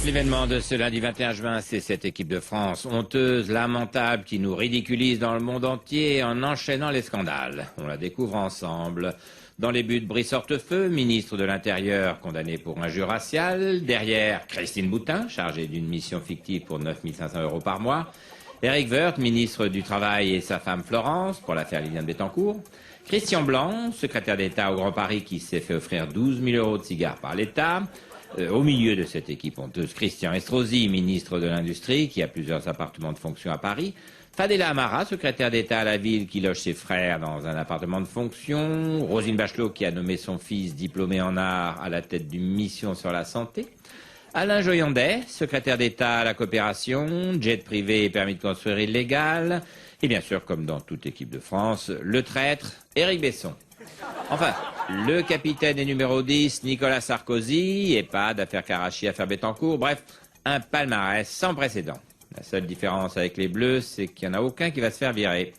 L'événement de ce lundi 21 juin, c'est cette équipe de France honteuse, lamentable, qui nous ridiculise dans le monde entier en enchaînant les scandales. On la découvre ensemble. Dans les buts, Brice Hortefeux, ministre de l'Intérieur, condamné pour injure raciale. Derrière, Christine Boutin, chargée d'une mission fictive pour 9 500 € par mois. Éric Woerth, ministre du Travail, et sa femme Florence, pour l'affaire Liliane Bettencourt. Christian Blanc, secrétaire d'État au Grand Paris, qui s'est fait offrir 12 000 € de cigares par l'État. Au milieu de cette équipe honteuse, Christian Estrosi, ministre de l'Industrie, qui a plusieurs appartements de fonction à Paris. Fadela Amara, secrétaire d'État à la ville, qui loge ses frères dans un appartement de fonction. Roselyne Bachelot, qui a nommé son fils diplômé en art à la tête d'une mission sur la santé. Alain Joyandet, secrétaire d'État à la coopération, jet privé et permis de construire illégal. Et bien sûr, comme dans toute équipe de France, le traître, Éric Besson. Enfin, le capitaine et numéro 10, Nicolas Sarkozy, EHPAD, affaire Karachi, affaire Bettencourt, bref, un palmarès sans précédent. La seule différence avec les Bleus, c'est qu'il n'y en a aucun qui va se faire virer.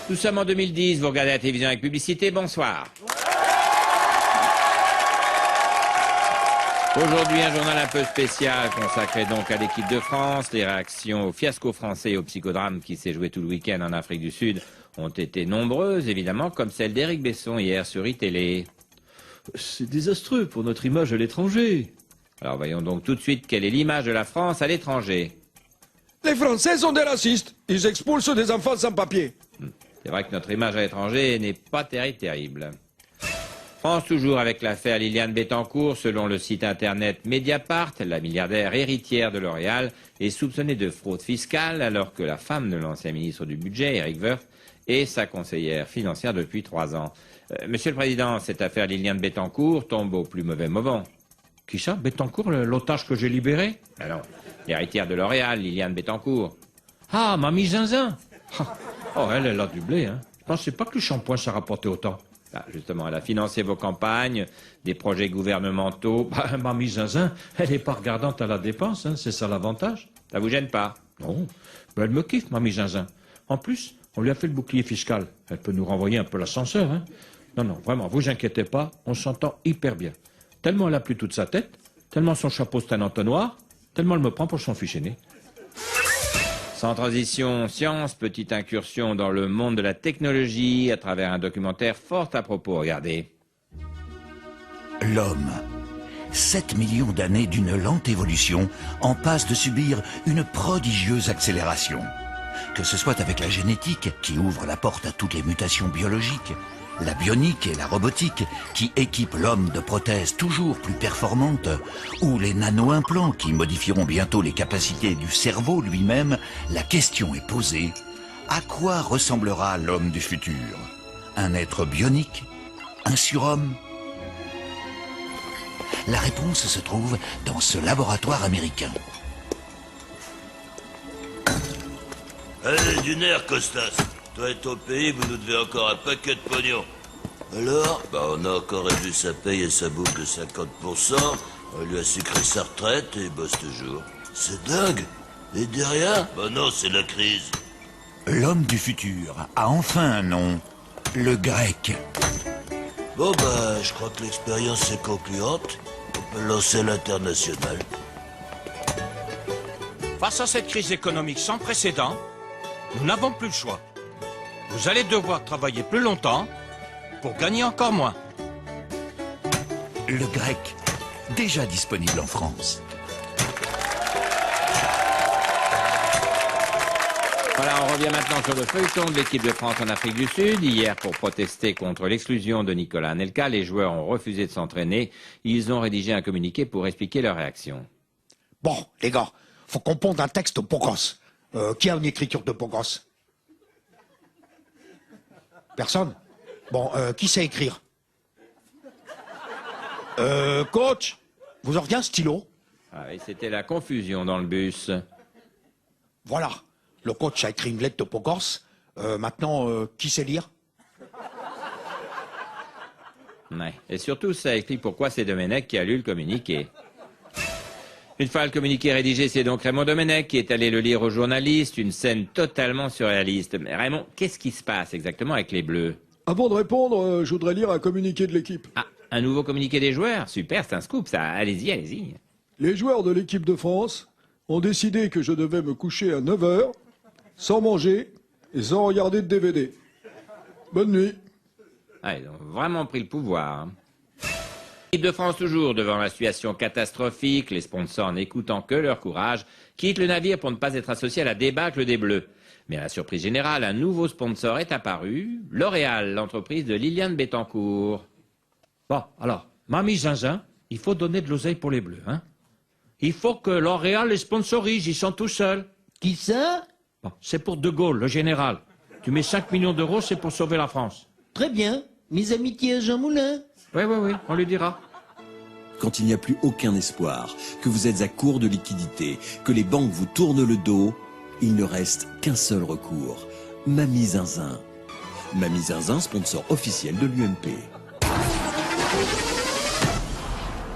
Nous sommes en 2010, vous regardez la télévision avec publicité, bonsoir. Aujourd'hui, un journal un peu spécial consacré donc à l'équipe de France. Les réactions au fiasco français et au psychodrame qui s'est joué tout le week-end en Afrique du Sud ont été nombreuses, évidemment, comme celle d'Éric Besson hier sur iTélé. C'est désastreux pour notre image à l'étranger. Alors voyons donc tout de suite quelle est l'image de la France à l'étranger. Les Français sont des racistes. Ils expulsent des enfants sans papier. C'est vrai que notre image à l'étranger n'est pas terrible. France toujours avec l'affaire Liliane Bettencourt. Selon le site internet Mediapart, la milliardaire héritière de L'Oréal est soupçonnée de fraude fiscale alors que la femme de l'ancien ministre du Budget, Éric Woerth, est sa conseillère financière depuis 3 ans. Monsieur le Président, cette affaire Liliane Bettencourt tombe au plus mauvais moment. Qui ça, Bettencourt, l'otage que j'ai libéré? Alors, l'héritière de L'Oréal, Liliane Bettencourt. Ah, mamie Zinzin. Oh, elle a du blé, hein. Je pensais pas que le shampoing ça rapportait autant. Ah, justement, elle a financé vos campagnes, des projets gouvernementaux. Mamie Zinzin, elle est pas regardante à la dépense, hein, c'est ça l'avantage. Ça vous gêne pas? Non, elle me kiffe, mamie Zinzin. En plus, on lui a fait le bouclier fiscal. Elle peut nous renvoyer un peu l'ascenseur, hein. Non, vraiment, vous inquiétez pas, on s'entend hyper bien. Tellement elle a plu toute sa tête, tellement son chapeau c'est un entonnoir, tellement elle me prend pour son fichier né. Sans transition, science, petite incursion dans le monde de la technologie à travers un documentaire fort à propos. Regardez. L'homme. 7 millions d'années d'une lente évolution en passe de subir une prodigieuse accélération. Que ce soit avec la génétique qui ouvre la porte à toutes les mutations biologiques, la bionique et la robotique qui équipent l'homme de prothèses toujours plus performantes, ou les nano-implants qui modifieront bientôt les capacités du cerveau lui-même, la question est posée: à quoi ressemblera l'homme du futur? Un être bionique? Un surhomme? La réponse se trouve dans ce laboratoire américain. Allez, du nerf, Costas. Toi et ton pays, vous nous devez encore un paquet de pognon. Alors, on a encore réduit sa paye et sa bouffe de 50%. On lui a sucré sa retraite et il bosse toujours. C'est dingue. Et derrière, non, c'est la crise. L'homme du futur a enfin un nom. Le grec. Bon, je crois que l'expérience est concluante. On peut lancer l'international. Face à cette crise économique sans précédent, nous n'avons plus le choix. Vous allez devoir travailler plus longtemps pour gagner encore moins. Le grec, déjà disponible en France. Voilà, on revient maintenant sur le feuilleton de l'équipe de France en Afrique du Sud. Hier, pour protester contre l'exclusion de Nicolas Anelka, les joueurs ont refusé de s'entraîner. Ils ont rédigé un communiqué pour expliquer leur réaction. Bon, les gars, faut qu'on ponde un texte pour Grosse. Qui a une écriture de Grosse? Personne? Bon, qui sait écrire? Coach, vous auriez un stylo? Ah oui, c'était la confusion dans le bus. Voilà, le coach a écrit une lettre de Grosse. Maintenant, qui sait lire? Ouais. Et surtout, ça explique pourquoi c'est Domenech qui a lu le communiqué. Une fois le communiqué rédigé, c'est donc Raymond Domenech qui est allé le lire aux journalistes, une scène totalement surréaliste. Mais Raymond, qu'est-ce qui se passe exactement avec les Bleus? Avant de répondre, je voudrais lire un communiqué de l'équipe. Ah, un nouveau communiqué des joueurs? Super, c'est un scoop ça. Allez-y, allez-y. Les joueurs de l'équipe de France ont décidé que je devais me coucher à 9 h, sans manger et sans regarder de DVD. Bonne nuit. Ah, ils ont vraiment pris le pouvoir. Hein. L'équipe de France toujours devant la situation catastrophique, les sponsors n'écoutant que leur courage, quittent le navire pour ne pas être associés à la débâcle des Bleus. Mais à la surprise générale, un nouveau sponsor est apparu, L'Oréal, l'entreprise de Liliane Bettencourt. Bon, alors, Mamie Zinzin, il faut donner de l'oseille pour les Bleus, hein. Il faut que L'Oréal les sponsorise, ils sont tout seuls. Qui ça? Bon, c'est pour De Gaulle, le général. Tu mets 5 millions d'euros, c'est pour sauver la France. Très bien. Mes amitiés à Jean Moulin. Oui, on lui dira. Quand il n'y a plus aucun espoir, que vous êtes à court de liquidités, que les banques vous tournent le dos, il ne reste qu'un seul recours. Mamie Zinzin. Mamie Zinzin, sponsor officiel de l'UMP.